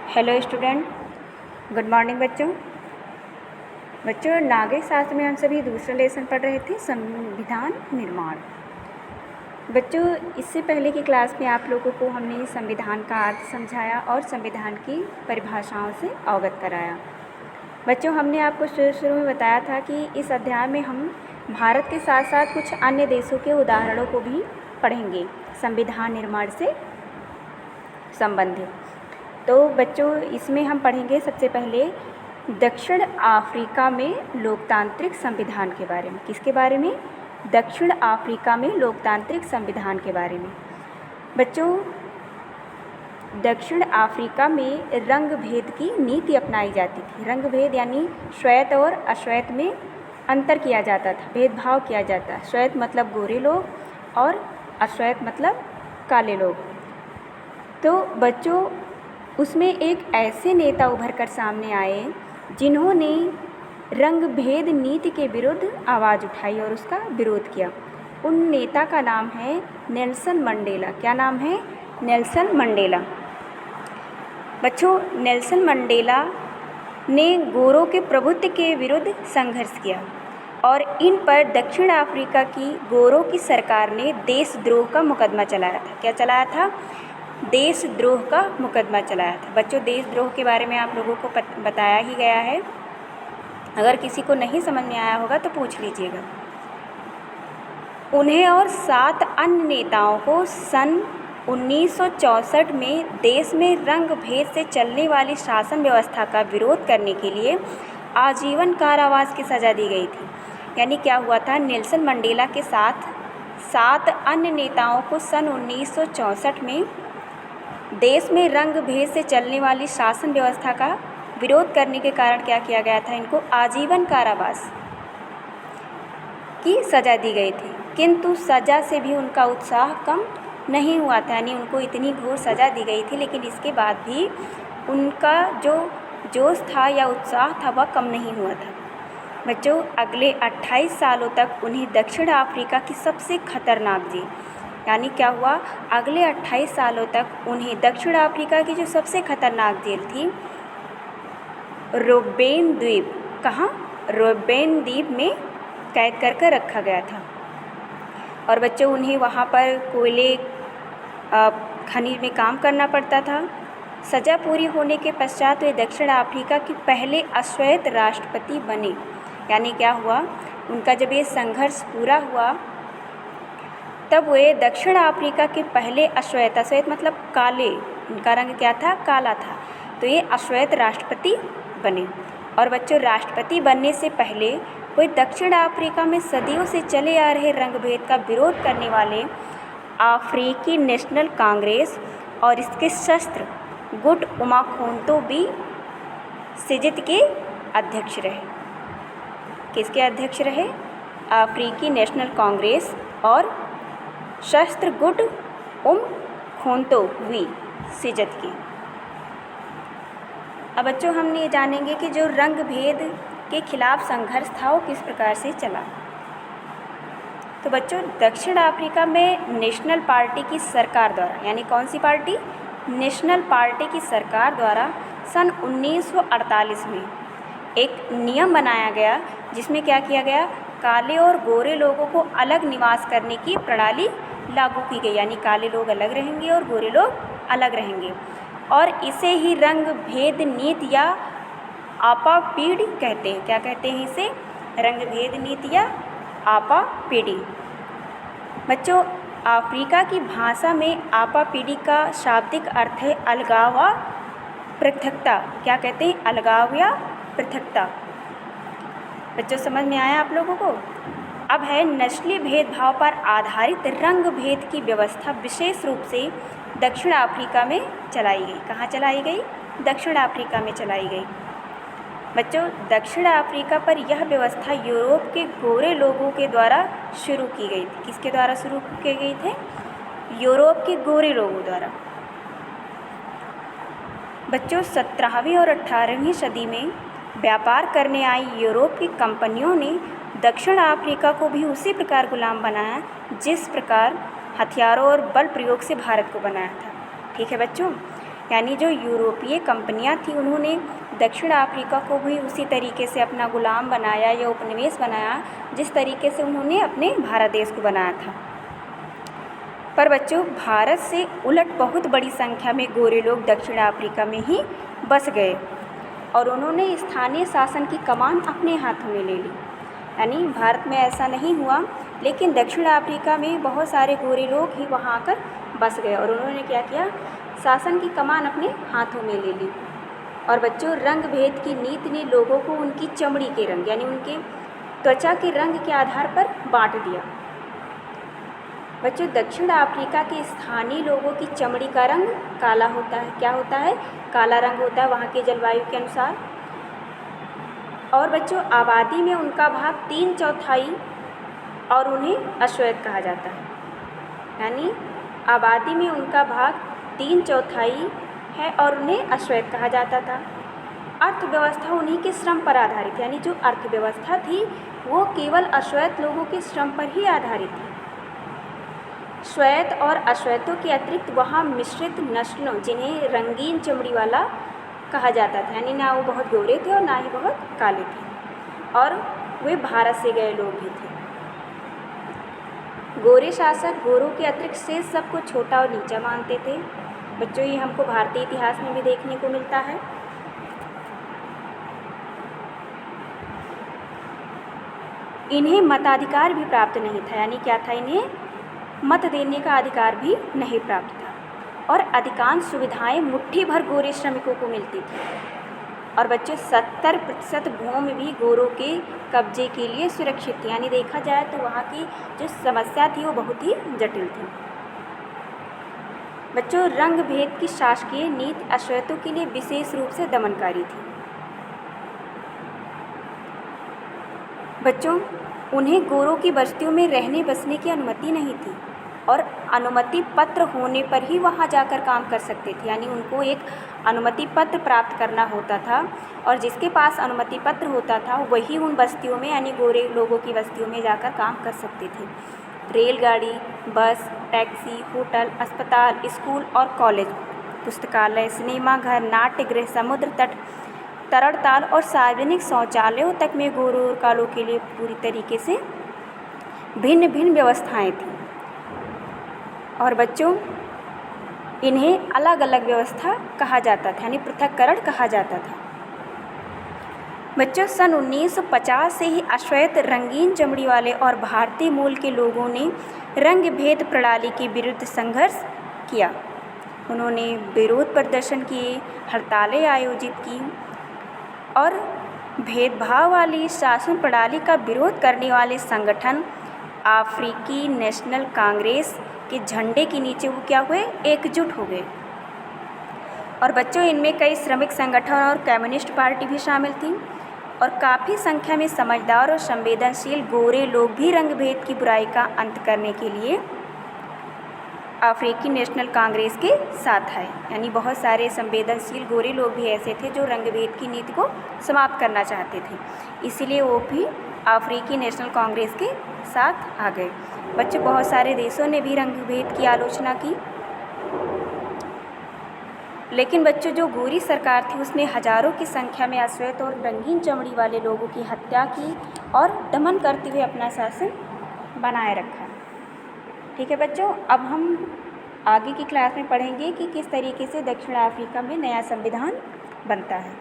Hello student, good morning बच्चों नागरिक शास्त्र में हम सभी दूसरा लेसन पढ़ रहे थे, संविधान निर्माण। बच्चों इससे पहले की क्लास में आप लोगों को हमने संविधान का अर्थ समझाया और संविधान की परिभाषाओं से अवगत कराया। बच्चों हमने आपको शुरू में बताया था कि इस अध्याय में हम भारत के साथ साथ कुछ अन्य देशों के उदाहरणों को भी पढ़ेंगे संविधान निर्माण से संबंधित। तो बच्चों इसमें हम पढ़ेंगे सबसे पहले दक्षिण अफ्रीका में लोकतांत्रिक संविधान के बारे में। किसके बारे में? दक्षिण अफ्रीका में लोकतांत्रिक संविधान के बारे में। बच्चों दक्षिण अफ्रीका में रंग भेद की नीति अपनाई जाती थी। रंग भेद यानी श्वेत और अश्वेत में अंतर किया जाता था, भेदभाव किया जाता। श्वेत मतलब गोरे लोग और अश्वेत मतलब काले लोग। तो बच्चों उसमें एक ऐसे नेता उभर कर सामने आए जिन्होंने रंग भेद नीति के विरुद्ध आवाज़ उठाई और उसका विरोध किया। उन नेता का नाम है नेल्सन मंडेला। क्या नाम है? Nelson Mandela. बच्चों नेल्सन मंडेला ने गोरों के प्रभुत्व के विरुद्ध संघर्ष किया और इन पर दक्षिण अफ्रीका की गोरों की सरकार ने देशद्रोह का मुकदमा चलाया था। क्या चलाया था? देशद्रोह का मुकदमा चलाया था। बच्चों देशद्रोह के बारे में आप लोगों को बताया ही गया है, अगर किसी को नहीं समझ में आया होगा तो पूछ लीजिएगा। उन्हें और 7 अन्य नेताओं को सन 1964 में देश में रंग भेद से चलने वाली शासन व्यवस्था का विरोध करने के लिए आजीवन कारावास की सज़ा दी गई थी। यानी क्या हुआ था? नेल्सन मंडेला के साथ 7 अन्य नेताओं को सन 1964 में देश में रंग भेद से चलने वाली शासन व्यवस्था का विरोध करने के कारण क्या किया गया था? इनको आजीवन कारावास की सज़ा दी गई थी। किंतु सज़ा से भी उनका उत्साह कम नहीं हुआ था, यानी उनको इतनी घोर सज़ा दी गई थी, लेकिन इसके बाद भी उनका जो जोश था या उत्साह था वह कम नहीं हुआ था। बच्चों अगले 28 सालों तक उन्हें दक्षिण अफ्रीका की सबसे खतरनाक जेल, यानी क्या हुआ? अगले 28 सालों तक उन्हें दक्षिण अफ्रीका की जो सबसे खतरनाक जेल थी रोबेन द्वीप, कहाँ? रोबेन द्वीप में कैद कर रखा गया था। और बच्चों उन्हें वहाँ पर कोयले खनिज में काम करना पड़ता था। सज़ा पूरी होने के पश्चात वे दक्षिण अफ्रीका के पहले अश्वेत राष्ट्रपति बने। यानी क्या हुआ? उनका जब ये संघर्ष पूरा हुआ तब वे दक्षिण अफ्रीका के पहले अश्वेत मतलब काले, इनका रंग क्या था? काला था। तो ये अश्वेत राष्ट्रपति बने। और बच्चों राष्ट्रपति बनने से पहले वे दक्षिण अफ्रीका में सदियों से चले आ रहे रंग भेद का विरोध करने वाले अफ्रीकी नेशनल कांग्रेस और इसके शस्त्र गुट उमाखोंटो बी सिजित के अध्यक्ष रहे। किसके अध्यक्ष रहे? अफ्रीकी नेशनल कांग्रेस और शस्त्र गुट उमखोंटो वी सिजित की। अब बच्चों हम ये जानेंगे कि जो रंग भेद के खिलाफ संघर्ष था वो किस प्रकार से चला। तो बच्चों दक्षिण अफ्रीका में नेशनल पार्टी की सरकार द्वारा, यानी कौन सी पार्टी? नेशनल पार्टी की सरकार द्वारा सन 1948 में एक नियम बनाया गया जिसमें क्या किया गया? काले और गोरे लोगों को अलग निवास करने की प्रणाली लागू की गई। यानी काले लोग अलग रहेंगे और गोरे लोग अलग रहेंगे, और इसे ही रंग भेद नीति या आपापीडी कहते हैं। क्या कहते हैं इसे? रंग भेद नीति या आपापीडी। बच्चों अफ्रीका की भाषा में आपापीडी का शाब्दिक अर्थ है अलगाव व पृथकता। क्या कहते हैं? अलगाव या पृथकता। बच्चों समझ में आया आप लोगों को? अब है नस्लीय भेदभाव पर आधारित रंग भेद की व्यवस्था विशेष रूप से दक्षिण अफ्रीका में चलाई गई। कहाँ चलाई गई? दक्षिण अफ्रीका में चलाई गई। बच्चों दक्षिण अफ्रीका पर यह व्यवस्था यूरोप के गोरे लोगों के द्वारा शुरू की गई थी। किसके द्वारा शुरू की गई थे? यूरोप के गोरे लोगों द्वारा। बच्चों 17वीं और 18वीं सदी में व्यापार करने आई यूरोप की कंपनियों ने दक्षिण अफ्रीका को भी उसी प्रकार गुलाम बनाया जिस प्रकार हथियारों और बल प्रयोग से भारत को बनाया था। ठीक है बच्चों, यानी जो यूरोपीय कंपनियां थी उन्होंने दक्षिण अफ्रीका को भी उसी तरीके से अपना गुलाम बनाया या उपनिवेश बनाया जिस तरीके से उन्होंने अपने भारत देश को बनाया था। पर बच्चों, भारत से उलट बहुत बड़ी संख्या में गोरे लोग दक्षिण अफ्रीका में ही बस गए और उन्होंने स्थानीय शासन की कमान अपने हाथों में ले ली। यानी भारत में ऐसा नहीं हुआ, लेकिन दक्षिण अफ्रीका में बहुत सारे गोरे लोग ही वहाँ आकर बस गए और उन्होंने क्या किया, शासन की कमान अपने हाथों में ले ली। और बच्चों, रंग भेद की नीति ने लोगों को उनकी चमड़ी के रंग यानी उनके त्वचा के रंग के आधार पर बांट दिया। बच्चों, दक्षिण अफ्रीका के स्थानीय लोगों की चमड़ी का रंग काला होता है। क्या होता है? काला रंग होता है वहाँ के जलवायु के अनुसार। और बच्चों, आबादी में उनका भाग 3/4 और उन्हें अश्वेत कहा जाता है। यानी आबादी में उनका भाग 3/4 है और उन्हें अश्वेत कहा जाता था। अर्थव्यवस्था उन्हीं के श्रम पर आधारित, यानी जो अर्थव्यवस्था थी वो केवल अश्वेत लोगों के श्रम पर ही आधारित थी। श्वेत और अश्वेतों के अतिरिक्त वहाँ मिश्रित नस्लों, जिन्हें रंगीन चमड़ी वाला कहा जाता था, यानी ना वो बहुत गोरे थे और ना ही बहुत काले थे, और वे भारत से गए लोग भी थे। गोरे शासक गोरों के अतिरिक्त से सबको छोटा और नीचा मानते थे। बच्चों, ये हमको भारतीय इतिहास में भी देखने को मिलता है। इन्हें मताधिकार भी प्राप्त नहीं था, यानी क्या था, इन्हें मत देने का अधिकार भी नहीं प्राप्त था। और अधिकांश सुविधाएं मुट्ठी भर गोरे श्रमिकों को मिलती थी। और बच्चों, 70% भूमि भी गोरों के कब्जे के लिए सुरक्षित थी। यानी देखा जाए तो वहाँ की जो समस्या थी वो बहुत ही जटिल थी। बच्चों, रंग भेद की शासकीय नीति अश्वेतों के लिए विशेष रूप से दमनकारी थी। बच्चों, उन्हें गोरों की बस्तियों में रहने बसने की अनुमति नहीं थी और अनुमति पत्र होने पर ही वहाँ जाकर काम कर सकते थे। यानी उनको एक अनुमति पत्र प्राप्त करना होता था और जिसके पास अनुमति पत्र होता था वही उन बस्तियों में, यानी गोरे लोगों की बस्तियों में जाकर काम कर सकते थे। रेलगाड़ी, बस, टैक्सी, होटल, अस्पताल, स्कूल और कॉलेज, पुस्तकालय, सिनेमाघर, नाट्यगृह, समुद्र तट, तरणताल और सार्वजनिक शौचालयों तक में गोरों और कालों के लिए पूरी तरीके से भिन्न भिन्न व्यवस्थाएं थीं। और बच्चों, इन्हें अलग अलग व्यवस्था कहा जाता था, यानी पृथक्करण कहा जाता था। बच्चों, सन 1950 से ही अश्वेत, रंगीन चमड़ी वाले और भारतीय मूल के लोगों ने रंग भेद प्रणाली के विरुद्ध संघर्ष किया। उन्होंने विरोध प्रदर्शन किए, हड़तालें आयोजित की और भेदभाव वाली शासन प्रणाली का विरोध करने वाले संगठन अफ्रीकी नेशनल कांग्रेस के झंडे के नीचे वो क्या हुए, एकजुट हो गए। और बच्चों, इनमें कई श्रमिक संगठन और कम्युनिस्ट पार्टी भी शामिल थी और काफ़ी संख्या में समझदार और संवेदनशील गोरे लोग भी रंग भेद की बुराई का अंत करने के लिए अफ्रीकी नेशनल कांग्रेस के साथ आए। यानी बहुत सारे संवेदनशील गोरे लोग भी ऐसे थे जो रंग भेद की नीति को समाप्त करना चाहते थे, इसीलिए वो भी अफ्रीकी नेशनल कांग्रेस के साथ आ गए। बच्चों, बहुत सारे देशों ने भी रंग भेद की आलोचना की, लेकिन बच्चों जो गोरी सरकार थी उसने हजारों की संख्या में अश्वेत और रंगीन चमड़ी वाले लोगों की हत्या की और दमन करते हुए अपना शासन बनाए रखा। ठीक है बच्चों, अब हम आगे की क्लास में पढ़ेंगे कि किस तरीके से दक्षिण अफ्रीका में नया संविधान बनता है।